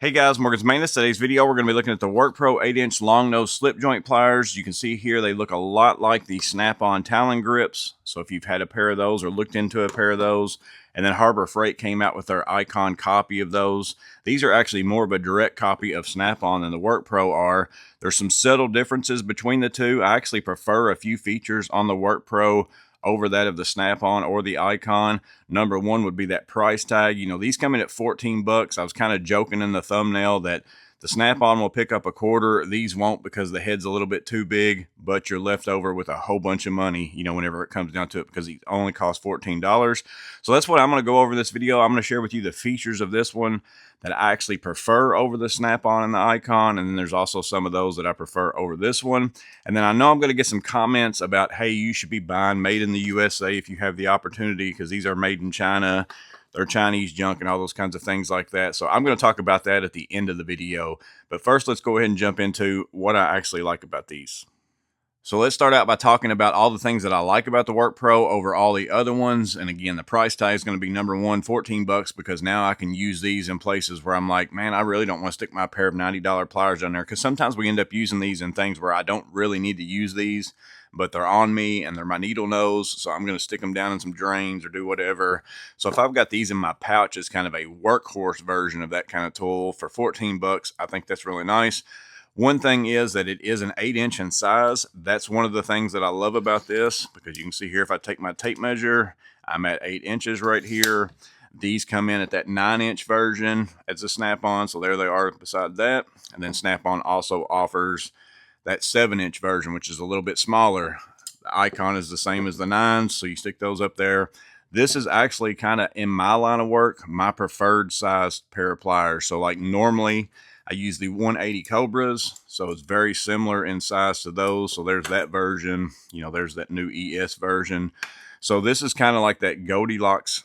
Hey guys, Morgan's Maintenance. Today's video, we're going to be looking at the WorkPro 8-inch long nose slip joint pliers. You can see here they look a lot like the snap-on Talon grips. So if you've had a pair of those or looked into a pair of those, and then Harbor Freight came out with their Icon copy of those. These are actually more of a direct copy of Snap-on than the WorkPro are. There's some subtle differences between the two. I actually prefer a few features on the WorkPro over that of the Snap-on or the Icon. Number one would be that price tag. You know, these come in at 14 bucks. I was kind of joking in the thumbnail that the Snap-on will pick up a quarter. These won't because the head's a little bit too big, but you're left over with a whole bunch of money, you know, whenever it comes down to it, because it only costs $14. So that's what I'm going to go over this video. I'm going to share with you the features of this one that I actually prefer over the Snap-on and the Icon. And then there's also some of those that I prefer over this one. And then I know I'm going to get some comments about, hey, you should be buying made in the USA if you have the opportunity, because these are made in China. They're Chinese junk and all those kinds of things like that. So I'm going to talk about that at the end of the video. But first, let's go ahead and jump into what I actually like about these. So let's start out by talking about all the things that I like about the WorkPro over all the other ones. And again, the price tag is going to be number one, 14 bucks, because now I can use these in places where I'm like, man, I really don't want to stick my pair of $90 pliers on there, because sometimes we end up using these in things where I don't really need to use these, but they're on me and they're my needle nose, so I'm going to stick them down in some drains or do whatever. So if I've got these in my pouch as kind of a workhorse version of that kind of tool for 14 bucks, I think that's really nice. One thing is that it is an 8-inch in size. That's one of the things that I love about this, because you can see here, if I take my tape measure, I'm at 8 inches right here. These come in at that 9-inch version as a Snap-on, so there they are beside that. And then Snap-on also offers that 7-inch version, which is a little bit smaller. The Icon is the same as the 9s, so you stick those up there. This is actually kind of, in my line of work, my preferred size pair of pliers. So like normally I use the 180 Cobras, so it's very similar in size to those. So there's that version, you know, there's that new ES version. So this is kind of like that Goldilocks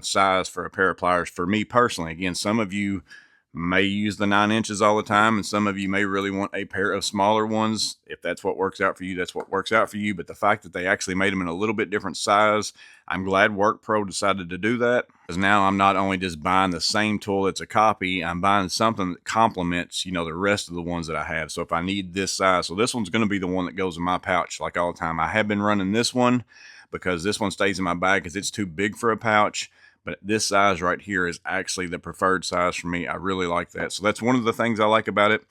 size for a pair of pliers for me personally. Again, some of you may use the 9 inches all the time, and some of you may really want a pair of smaller ones. If that's what works out for you, that's what works out for you. But the fact that they actually made them in a little bit different size, I'm glad WorkPro decided to do that, because now I'm not only just buying the same tool that's a copy, I'm buying something that complements, you know, the rest of the ones that I have. So if I need this size, so this one's going to be the one that goes in my pouch like all the time. I have been running this one because this one stays in my bag because it's too big for a pouch. But this size right here is actually the preferred size for me. I really like that. So that's one of the things I like about it.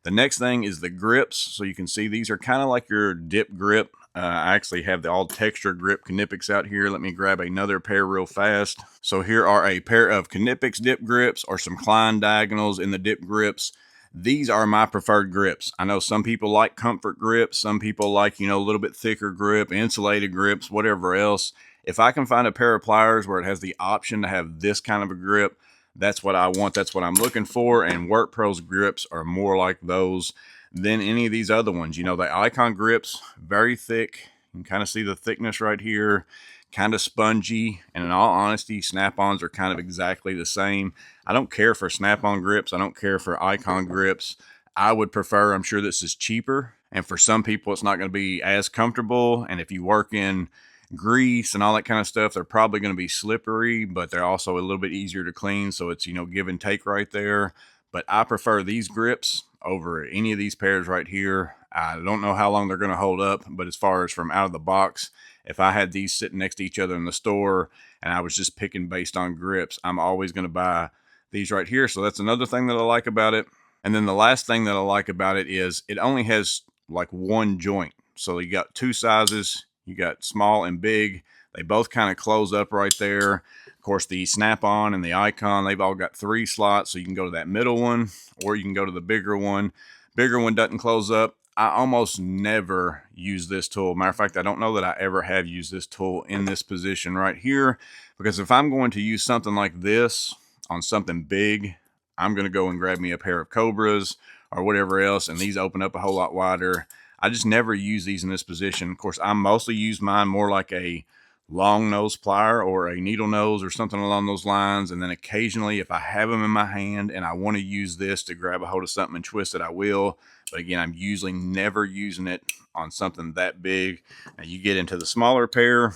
The next thing is the grips. So you can see these are kind of like your dip grip. I actually have the all texture grip Knipex out here. Let me grab another pair real fast. So here are a pair of Knipex dip grips, or some Klein diagonals in the dip grips. These are my preferred grips. I know some people like comfort grips. Some people like, you know, a little bit thicker grip, insulated grips, whatever else. If I can find a pair of pliers where it has the option to have this kind of a grip, that's what I want. That's what I'm looking for. And WorkPro's grips are more like those than any of these other ones. You know, the Icon grips, very thick. You can kind of see the thickness right here, kind of spongy. And in all honesty, Snap-ons are kind of exactly the same. I don't care for Snap-on grips. I don't care for Icon grips. I would prefer, I'm sure this is cheaper, and for some people it's not going to be as comfortable. And if you work in grease and all that kind of stuff, they're probably going to be slippery, but they're also a little bit easier to clean. So it's, you know, give and take right there. But I prefer these grips over any of these pairs right here. I don't know how long they're going to hold up, but as far as from out of the box, if I had these sitting next to each other in the store and I was just picking based on grips, I'm always going to buy these right here. So that's another thing that I like about it. And then the last thing that I like about it is it only has like one joint. So you got two sizes. You got small and big. They both kind of close up right there. Of course, the Snap-on and the Icon, they've all got 3 slots. So you can go to that middle one, or you can go to the bigger one. Bigger one doesn't close up. I almost never use this tool. Matter of fact, I don't know that I ever have used this tool in this position right here, because if I'm going to use something like this on something big, I'm going to go and grab me a pair of Cobras or whatever else, and these open up a whole lot wider. I just never use these in this position. Of course, I mostly use mine more like a long nose plier or a needle nose or something along those lines. And then occasionally, if I have them in my hand and I want to use this to grab a hold of something and twist it, I will. But again, I'm usually never using it on something that big. Now you get into the smaller pair,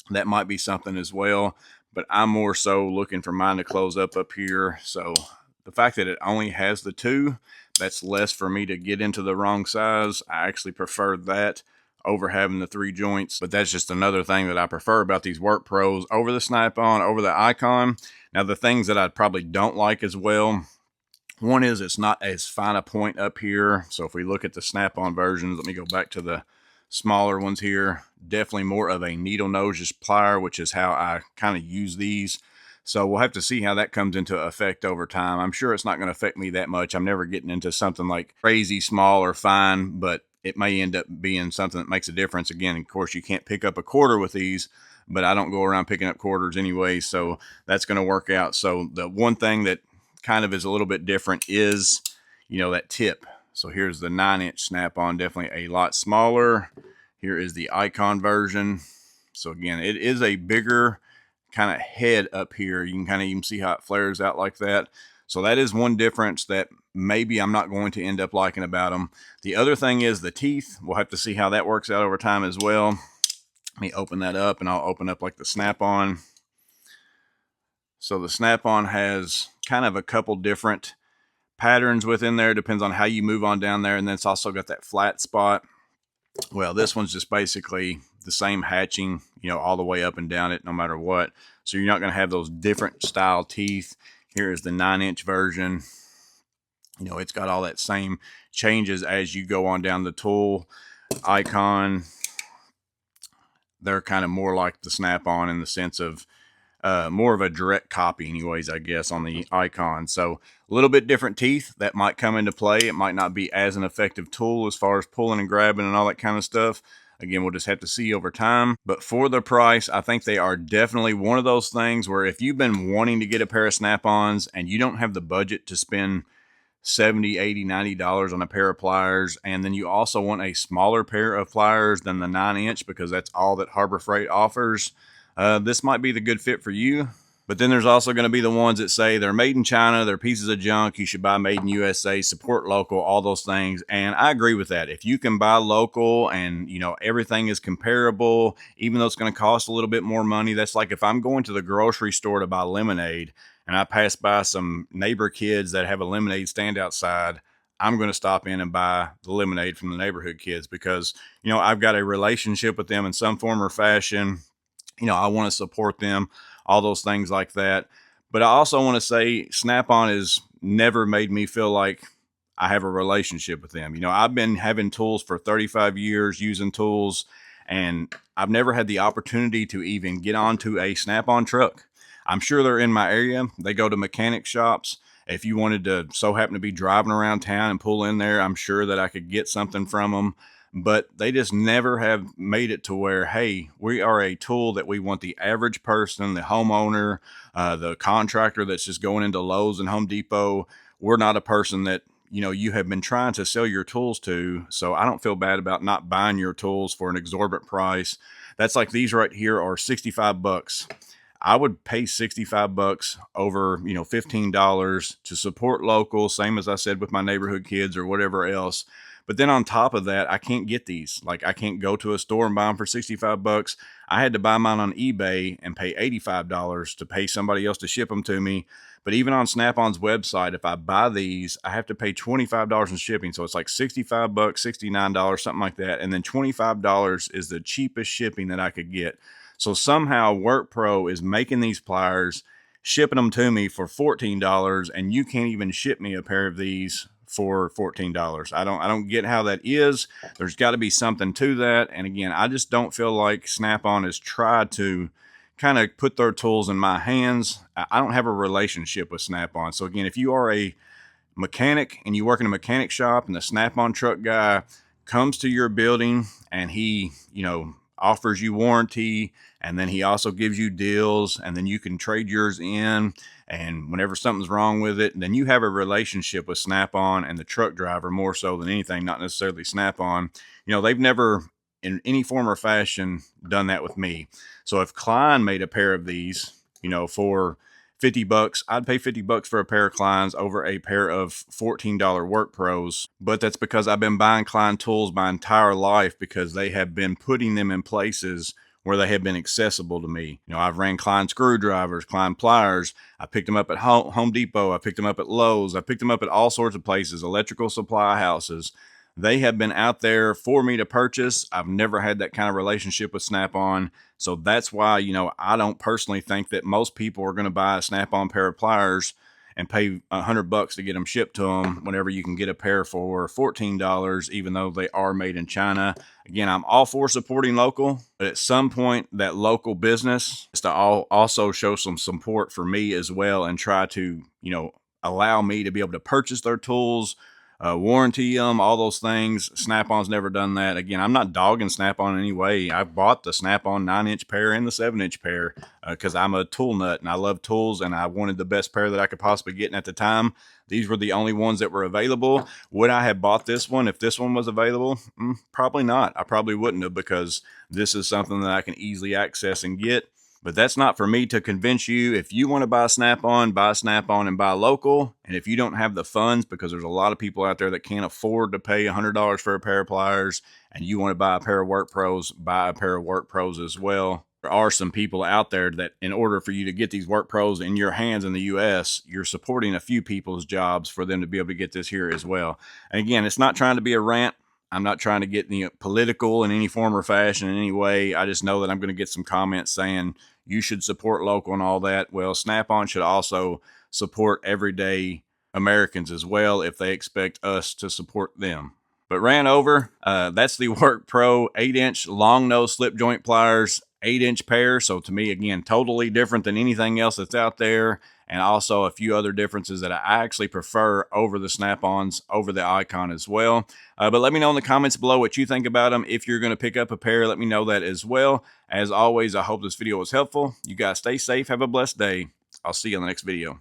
that might be something as well. But I'm more so looking for mine to close up here. So the fact that it only has the 2, that's less for me to get into the wrong size. I actually prefer that over having the 3 joints, but that's just another thing that I prefer about these WorkPros over the Snap-on, over the Icon. Now, the things that I probably don't like as well, one is it's not as fine a point up here. So if we look at the Snap-on versions, let me go back to the smaller ones here. Definitely more of a needle nose plier, which is how I kind of use these. So we'll have to see how that comes into effect over time. I'm sure it's not going to affect me that much. I'm never getting into something like crazy small or fine, but it may end up being something that makes a difference. Again, of course, you can't pick up a quarter with these, but I don't go around picking up quarters anyway, so that's going to work out. So the one thing that kind of is a little bit different is, that tip. So here's the 9-inch Snap-on, definitely a lot smaller. Here is the Icon version. So again, it is a bigger kind of head up here. You can kind of even see how it flares out like that. So that is one difference that maybe I'm not going to end up liking about them. The other thing is the teeth. We'll have to see how that works out over time as well. Let me open that up, and I'll open up like the Snap-on. So the Snap-on has kind of a couple different patterns within there. Depends on how you move on down there. And then it's also got that flat spot. Well, this one's just basically the same hatching, all the way up and down it, no matter what. So you're not going to have those different style teeth. Here is the 9-inch version. It's got all that same changes as you go on down the tool. Icon, they're kind of more like the Snap-on in the sense of more of a direct copy anyways, I guess, on the Icon. So a little bit different teeth that might come into play. It might not be as an effective tool as far as pulling and grabbing and all that kind of stuff. Again, we'll just have to see over time. But for the price, I think they are definitely one of those things where if you've been wanting to get a pair of Snap-ons and you don't have the budget to spend $70, $80, $90 on a pair of pliers, and then you also want a smaller pair of pliers than the 9-inch because that's all that Harbor Freight offers, this might be the good fit for you. But then there's also going to be the ones that say they're made in China, they're pieces of junk, you should buy made in USA, support local, all those things. And I agree with that. If you can buy local and, everything is comparable, even though it's going to cost a little bit more money, that's like if I'm going to the grocery store to buy lemonade and I pass by some neighbor kids that have a lemonade stand outside, I'm going to stop in and buy the lemonade from the neighborhood kids because, I've got a relationship with them in some form or fashion. I want to support them, all those things like that. But I also want to say Snap-on has never made me feel like I have a relationship with them. I've been having tools for 35 years, using tools, and I've never had the opportunity to even get onto a Snap-on truck. I'm sure they're in my area. They go to mechanic shops. If you wanted to so happen to be driving around town and pull in there, I'm sure that I could get something from them. But they just never have made it to where, hey, we are a tool that we want the average person, the homeowner, the contractor that's just going into Lowe's and Home Depot. We're not a person that, you have been trying to sell your tools to. So I don't feel bad about not buying your tools for an exorbitant price. That's like these right here are 65 bucks. I would pay 65 bucks over, $15 to support local, same as I said with my neighborhood kids or whatever else. But then on top of that, I can't get these. Like I can't go to a store and buy them for 65 bucks. I had to buy mine on eBay and pay $85 to pay somebody else to ship them to me. But even on Snap-on's website, if I buy these, I have to pay $25 in shipping. So it's like 65 bucks, $69, something like that. And then $25 is the cheapest shipping that I could get. So somehow WorkPro is making these pliers, shipping them to me for $14, and you can't even ship me a pair of these for $14. I don't get how that is. There's got to be something to that. And again, I just don't feel like Snap-on has tried to kind of put their tools in my hands. I don't have a relationship with Snap-on. So again, if you are a mechanic and you work in a mechanic shop and the Snap-on truck guy comes to your building and he, offers you warranty, and then he also gives you deals, and then you can trade yours in, and whenever something's wrong with it, then you have a relationship with Snap-on and the truck driver more so than anything, not necessarily Snap-on. They've never in any form or fashion done that with me. So if Klein made a pair of these, for 50 bucks, I'd pay 50 bucks for a pair of Kleins over a pair of $14 WorkPros. But that's because I've been buying Klein tools my entire life because they have been putting them in places where they have been accessible to me. You know, I've ran Klein screwdrivers, Klein pliers. I picked them up at Home Depot. I picked them up at Lowe's. I picked them up at all sorts of places, electrical supply houses. They have been out there for me to purchase. I've never had that kind of relationship with Snap-on. So that's why, you know, I don't personally think that most people are going to buy a Snap-on pair of pliers and pay $100 to get them shipped to them whenever you can get a pair for $14, even though they are made in China. Again, I'm all for supporting local, but at some point that local business is to also show some support for me as well and try to, you know, allow me to be able to purchase their tools, warranty them, all those things. Snap-on's never done that. Again, I'm not dogging Snap-on in any way. I bought the Snap-on 9-inch pair and the 7-inch pair because I'm a tool nut and I love tools and I wanted the best pair that I could possibly get. And at the time, these were the only ones that were available. Would I have bought this one if this one was available? Probably not. I probably wouldn't have, because this is something that I can easily access and get. But that's not for me to convince you. If you want to buy Snap-on and buy local. And if you don't have the funds, because there's a lot of people out there that can't afford to pay $100 for a pair of pliers, and you want to buy a pair of WorkPros, buy a pair of WorkPros as well. There are some people out there that in order for you to get these WorkPros in your hands in the US, you're supporting a few people's jobs for them to be able to get this here as well. And again, it's not trying to be a rant. I'm not trying to get political in any form or fashion in any way. I just know that I'm going to get some comments saying you should support local and all that. Well, Snap-on should also support everyday Americans as well if they expect us to support them. But ran over, that's the WorkPro 8-inch long nose slip joint pliers, 8-inch pair. So to me, again, totally different than anything else that's out there. And also a few other differences that I actually prefer over the Snap-ons, over the Icon as well. But let me know in the comments below what you think about them. If you're going to pick up a pair, let me know that as well. As always, I hope this video was helpful. You guys stay safe. Have a blessed day. I'll see you in the next video.